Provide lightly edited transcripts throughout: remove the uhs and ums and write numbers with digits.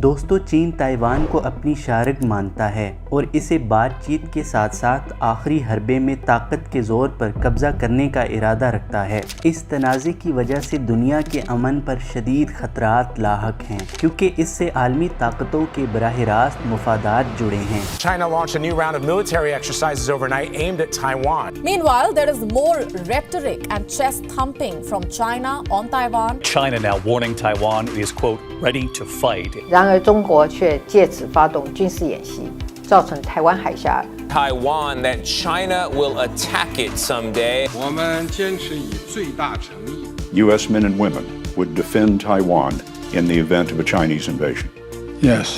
دوستو، چین تائیوان کو اپنی شارک مانتا ہے اور اسے بات چیت کے ساتھ ساتھ آخری حربے میں طاقت کے زور پر قبضہ کرنے کا ارادہ رکھتا ہے۔ اس تنازع کی وجہ سے دنیا کے امن پر شدید خطرات لاحق ہیں، کیونکہ اس سے عالمی طاقتوں کے براہ راست مفادات جڑے ہیں۔ China launched a new round of military exercises overnight aimed at Taiwan. Meanwhile, there is more rhetoric and chest thumping from China on Taiwan. China now warning Taiwan is, quote, ready to fight. 然而，中国却借此发动军事演习，造成台湾海峡 Taiwan that China will attack it someday. 我们坚持以最大诚意。 U.S. men and women would defend Taiwan in the event of a Chinese invasion. Yes.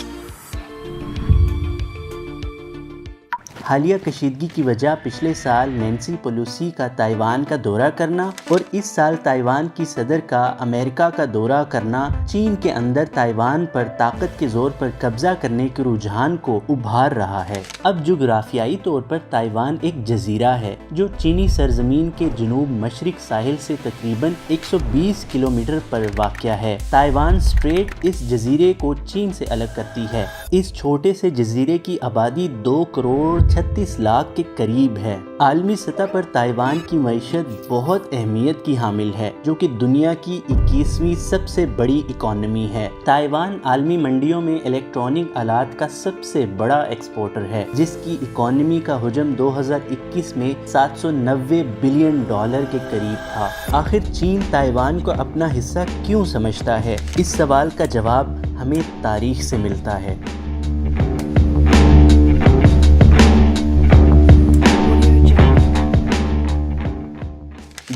حالیہ کشیدگی کی وجہ پچھلے سال Nancy Pelosi کا Taiwan کا دورہ کرنا اور اس سال تائیوان کی صدر کا امریکہ کا دورہ کرنا چین کے اندر تائیوان پر طاقت کے زور پر قبضہ کرنے کے رجحان کو ابھار رہا ہے۔ اب جغرافیائی طور پر تائیوان ایک جزیرہ ہے جو چینی سرزمین کے جنوب مشرق ساحل سے تقریباً 120 کلومیٹر پر واقع ہے۔ تائیوان اسٹریٹ اس جزیرے کو چین سے الگ کرتی ہے۔ اس چھوٹے سے جزیرے کی آبادی 2 کروڑ 36 لاکھ کے قریب ہے۔ عالمی سطح پر تائیوان کی معیشت بہت اہمیت کی حامل ہے، جو کہ دنیا کی 21ویں سب سے بڑی اکانومی ہے۔ تائیوان عالمی منڈیوں میں الیکٹرانک آلات کا سب سے بڑا ایکسپورٹر ہے، جس کی اکانومی کا حجم 2021 میں $790 بلین کے قریب تھا۔ آخر چین تائیوان کو اپنا حصہ کیوں سمجھتا ہے؟ اس سوال کا جواب ہمیں تاریخ سے ملتا ہے۔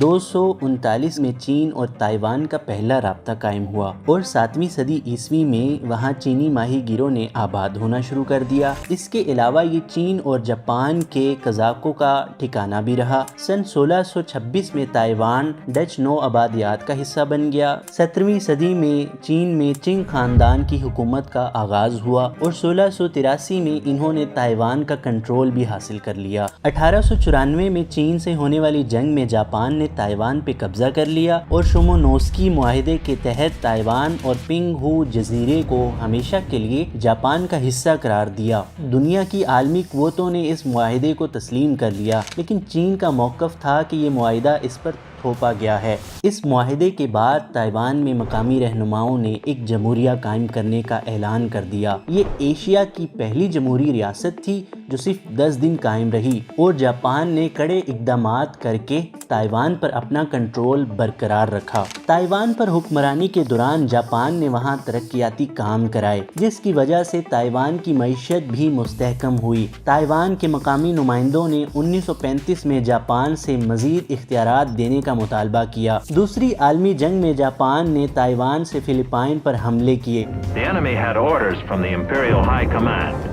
239 میں چین اور تائیوان کا پہلا رابطہ قائم ہوا اور 7ویں صدی عیسوی میں وہاں چینی ماہی گیروں نے آباد ہونا شروع کر دیا۔ اس کے علاوہ یہ چین اور جاپان کے قزاقوں کا ٹھکانہ بھی رہا۔ سن 1626 میں تائیوان ڈچ نو آبادیات کا حصہ بن گیا۔ 17ویں صدی میں چین میں چنگ خاندان کی حکومت کا آغاز ہوا اور 1683 میں انہوں نے تائیوان کا کنٹرول بھی حاصل کر لیا۔ 1894 میں چین سے ہونے والی جنگ میں جاپان نے تائیوان پہ قبضہ کر لیا اور شومونوسکی معاہدے کے تحت تائیوان اور پنگ ہو جزیرے کو ہمیشہ کے لیے جاپان کا حصہ قرار دیا۔ دنیا کی عالمی قوتوں نے اس معاہدے کو تسلیم کر لیا، لیکن چین کا موقف تھا کہ یہ معاہدہ اس پر تھوپا گیا ہے۔ اس معاہدے کے بعد تائیوان میں مقامی رہنماؤں نے ایک جمہوریہ قائم کرنے کا اعلان کر دیا۔ یہ ایشیا کی پہلی جمہوری ریاست تھی جو صرف 10 دن قائم رہی اور جاپان نے کڑے اقدامات کر کے تائیوان پر اپنا کنٹرول برقرار رکھا۔ تائیوان پر حکمرانی کے دوران جاپان نے وہاں ترقیاتی کام کرائے، جس کی وجہ سے تائیوان کی معیشت بھی مستحکم ہوئی۔ تائیوان کے مقامی نمائندوں نے 1935 میں جاپان سے مزید اختیارات دینے کا مطالبہ کیا۔ دوسری عالمی جنگ میں جاپان نے تائیوان سے فلپائن پر حملے کیے۔ The enemy had orders from the Imperial High Command.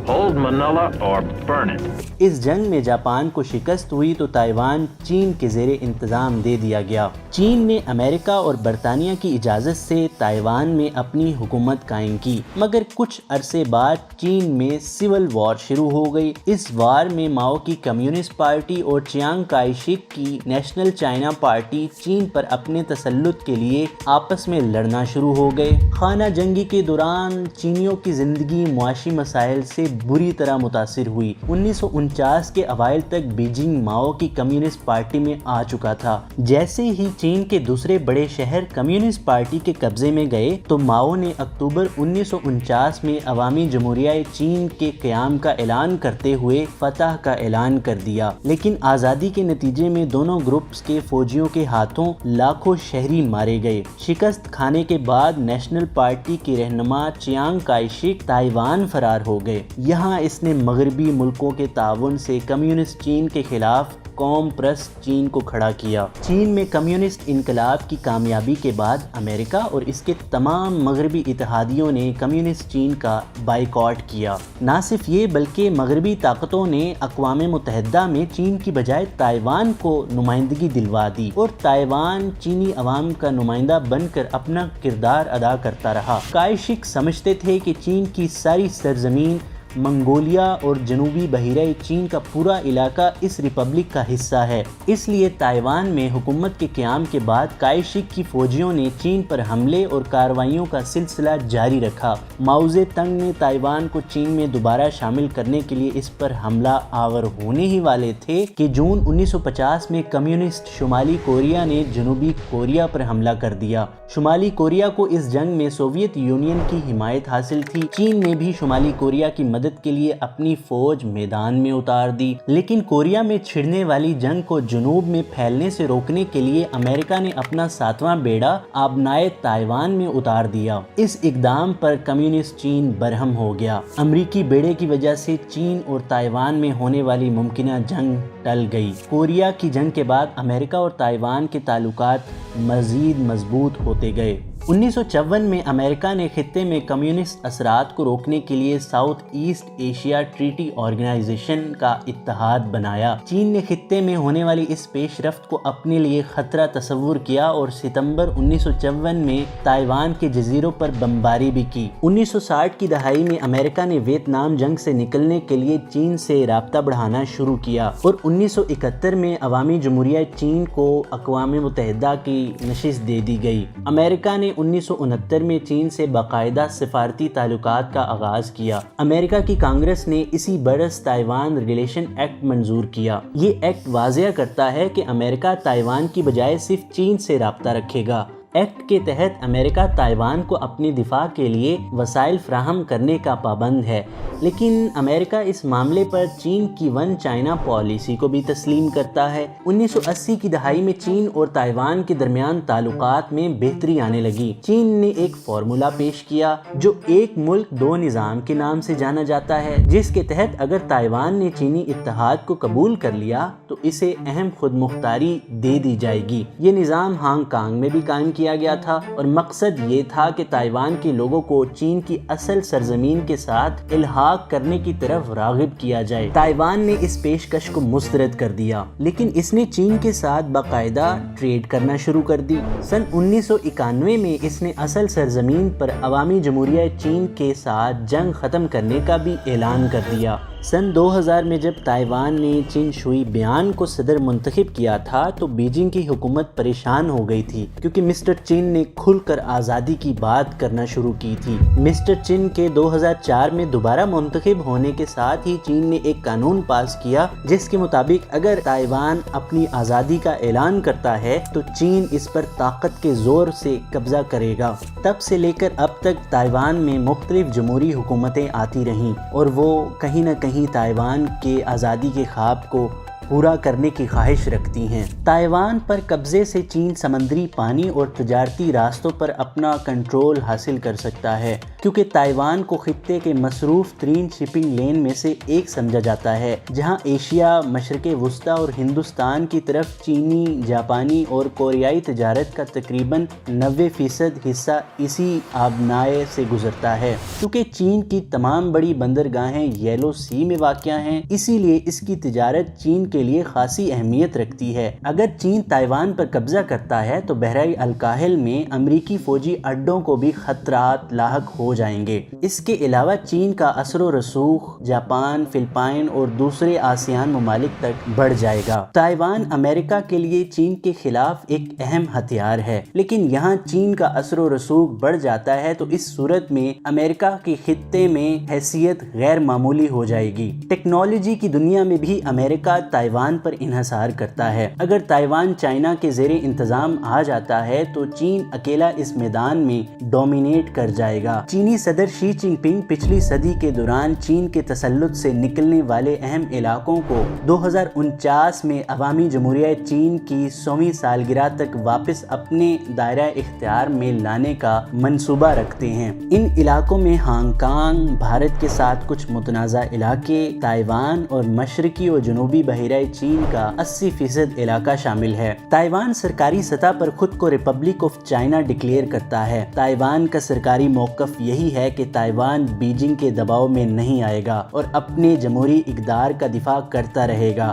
Hold Manila or burn it. اس جنگ میں جاپان کو شکست ہوئی تو تائیوان چین کے زیر انتظام دے دیا گیا۔ چین نے امریکہ اور برطانیہ کی اجازت سے تائیوان میں اپنی حکومت قائم کی، مگر کچھ عرصے بعد چین میں سول وار شروع ہو گئی۔ اس وار میں ماؤ کی کمیونسٹ پارٹی اور چیانگ کائی شک کی نیشنل چائنا پارٹی چین پر اپنے تسلط کے لیے آپس میں لڑنا شروع ہو گئے۔ خانہ جنگی کے دوران چینیوں کی زندگی معاشی مسائل سے بری طرح متاثر ہوئی۔ 1949 کے اوائل تک بیجنگ ماؤ کی کمیونسٹ پارٹی میں آ چکا تھا۔ جیسے ہی چین کے دوسرے بڑے شہر کمیونسٹ پارٹی کے قبضے میں گئے تو ماؤ نے اکتوبر 1949 میں عوامی جمہوریہ چین کے قیام کا اعلان کرتے ہوئے فتح کا اعلان کر دیا، لیکن آزادی کے نتیجے میں دونوں گروپس کے فوجیوں کے ہاتھوں لاکھوں شہری مارے گئے۔ شکست کھانے کے بعد نیشنل پارٹی کے رہنما چیانگ کائی شک تائیوان فرار ہو گئے۔ یہاں اس نے مغربی ملکوں کے تعاون سے کمیونسٹ چین کے خلاف قوم پرست چین کو کھڑا کیا۔ چین میں کمیونسٹ انقلاب کی کامیابی کے بعد امریکہ اور اس کے تمام مغربی اتحادیوں نے کمیونسٹ چین کا بائیکاٹ کیا۔ نہ صرف یہ بلکہ مغربی طاقتوں نے اقوام متحدہ میں چین کی بجائے تائیوان کو نمائندگی دلوا دی اور تائیوان چینی عوام کا نمائندہ بن کر اپنا کردار ادا کرتا رہا۔ کائی شک سمجھتے تھے کہ چین کی ساری سرزمین منگولیا اور جنوبی بحیرہ چین کا پورا علاقہ اس ریپبلک کا حصہ ہے، اس لیے تائیوان میں حکومت کے قیام کے بعد کائی شک کی فوجیوں نے چین پر حملے اور کارروائیوں کا سلسلہ جاری رکھا۔ ماؤ زے تنگ نے تائیوان کو چین میں دوبارہ شامل کرنے کے لیے اس پر حملہ آور ہونے ہی والے تھے کہ جون 1950 میں کمیونسٹ شمالی کوریا نے جنوبی کوریا پر حملہ کر دیا۔ شمالی کوریا کو اس جنگ میں سوویت یونین کی حمایت حاصل تھی۔ چین نے بھی شمالی کوریا کی مدد کے لیے اپنی فوج میدان میں اتار دی، لیکن کوریا میں چھڑنے والی جنگ کو جنوب میں پھیلنے سے روکنے کے لیے امریکہ نے اپنا 7واں بیڑا آبنائے تائیوان میں اتار دیا۔ اس اقدام پر کمیونسٹ چین برہم ہو گیا۔ امریکی بیڑے کی وجہ سے چین اور تائیوان میں ہونے والی ممکنہ جنگ ٹل گئی۔ کوریا کی جنگ کے بعد امریکہ اور تائیوان کے تعلقات مزید مضبوط ہوتے گئے۔ 1954 میں امریکہ نے خطے میں کمیونسٹ اثرات کو روکنے کے لیے South East Asia Treaty Organization کا اتحاد بنایا۔ چین نے خطے میں ہونے والی اس پیش رفت کو اپنے لیے خطرہ تصور کیا اور ستمبر 1954 میں تائیوان کے جزیروں پر بمباری بھی کی۔ 1960 کی دہائی میں امریکہ نے ویتنام جنگ سے نکلنے کے لیے چین سے رابطہ بڑھانا شروع کیا اور 1971 میں عوامی جمہوریہ چین کو اقوام متحدہ کی نشست دے دی گئی۔ امریکہ نے 1969 میں چین سے باقاعدہ سفارتی تعلقات کا آغاز کیا۔ امریکہ کی کانگریس نے اسی برس تائیوان ریلیشن ایکٹ منظور کیا۔ یہ ایکٹ واضح کرتا ہے کہ امریکہ تائیوان کی بجائے صرف چین سے رابطہ رکھے گا۔ ایکٹ کے تحت امریکہ تائیوان کو اپنی دفاع کے لیے وسائل فراہم کرنے کا پابند ہے، لیکن امریکہ اس معاملے پر چین کی ون چائنا پالیسی کو بھی تسلیم کرتا ہے۔ 1980 کی دہائی میں چین اور تائیوان کے درمیان تعلقات میں بہتری آنے لگی۔ چین نے ایک فارمولا پیش کیا جو ایک ملک دو نظام کے نام سے جانا جاتا ہے، جس کے تحت اگر تائیوان نے چینی اتحاد کو قبول کر لیا تو اسے اہم خود مختاری دے دی جائے گی۔ یہ نظام ہانگ کانگ میں بھی قائم کیا گیا تھا اور مقصد یہ تھا کہ تائیوان کے لوگوں کو چین کی اصل سرزمین کے ساتھ الحاق کرنے کی طرف راغب کیا جائے۔ تائیوان نے اس پیشکش کو مسترد کر دیا، لیکن اس نے چین کے ساتھ باقاعدہ ٹریڈ کرنا شروع کر دی۔ سن 1991 میں اس نے اصل سرزمین پر عوامی جمہوریہ چین کے ساتھ جنگ ختم کرنے کا بھی اعلان کر دیا۔ سن 2000 میں جب تائیوان نے چین شوئی بیان کو صدر منتخب کیا تھا تو بیجنگ کی حکومت پریشان ہو گئی تھی، کیونکہ مسٹر چین نے کھل کر آزادی کی بات کرنا شروع کی تھی۔ مسٹر چین کے 2004 میں دوبارہ منتخب ہونے کے ساتھ ہی چین نے ایک قانون پاس کیا جس کے مطابق اگر تائیوان اپنی آزادی کا اعلان کرتا ہے تو چین اس پر طاقت کے زور سے قبضہ کرے گا۔ تب سے لے کر اب تک تائیوان میں مختلف جمہوری حکومتیں آتی رہیں اور وہ کہیں نہ کہیں تائیوان کے آزادی کے خواب کو پورا کرنے کی خواہش رکھتی ہیں۔ تائیوان پر قبضے سے چین سمندری پانی اور تجارتی راستوں پر اپنا کنٹرول حاصل کر سکتا ہے، کیونکہ تائیوان کو خطے کے مصروف ترین شپنگ لین میں سے ایک سمجھا جاتا ہے، جہاں ایشیا، مشرق وسطیٰ اور ہندوستان کی طرف چینی، جاپانی اور کوریائی تجارت کا تقریباً 90% حصہ اسی آبنائے سے گزرتا ہے۔ چونکہ چین کی تمام بڑی بندرگاہیں یلو سی میں واقع ہیں، اسی لیے اس کی تجارت چین کے لیے خاصی اہمیت رکھتی ہے۔ اگر چین تائیوان پر قبضہ کرتا ہے تو بحیرہ الکاہل میں امریکی فوجی اڈوں کو بھی خطرات لاحق ہو جائیں گے۔ اس کے علاوہ چین کا اثر و رسوخ جاپان، فلپائن اور دوسرے آسیان ممالک تک بڑھ جائے گا۔ تائیوان امریکہ کے لیے چین کے خلاف ایک اہم ہتھیار ہے، لیکن یہاں چین کا اثر و رسوخ بڑھ جاتا ہے تو اس صورت میں امریکہ کے خطے میں حیثیت غیر معمولی ہو جائے گی۔ ٹیکنالوجی کی دنیا میں بھی امریکہ تائیوان پر انحصار کرتا ہے۔ اگر تائیوان چائنا کے زیر انتظام آ جاتا ہے تو چین اکیلا اس میدان میں ڈومینیٹ کر جائے گا۔ چینی صدر شی جن پنگ پچھلی صدی کے دوران چین کے تسلط سے نکلنے والے اہم علاقوں کو 2049 میں عوامی جمہوریہ چین کی 100ویں سالگرہ تک واپس اپنے دائرہ اختیار میں لانے کا منصوبہ رکھتے ہیں۔ ان علاقوں میں ہانگ کانگ، بھارت کے ساتھ کچھ متنازع علاقے، تائیوان اور مشرقی اور جنوبی بحیرہ چین کا 80% علاقہ شامل ہے۔ تائیوان سرکاری سطح پر خود کو ریپبلک آف چائنا ڈکلیئر کرتا ہے۔ تائیوان کا سرکاری موقف یہی ہے کہ تائیوان بیجنگ کے دباؤ میں نہیں آئے گا اور اپنے جمہوری اقدار کا دفاع کرتا رہے گا۔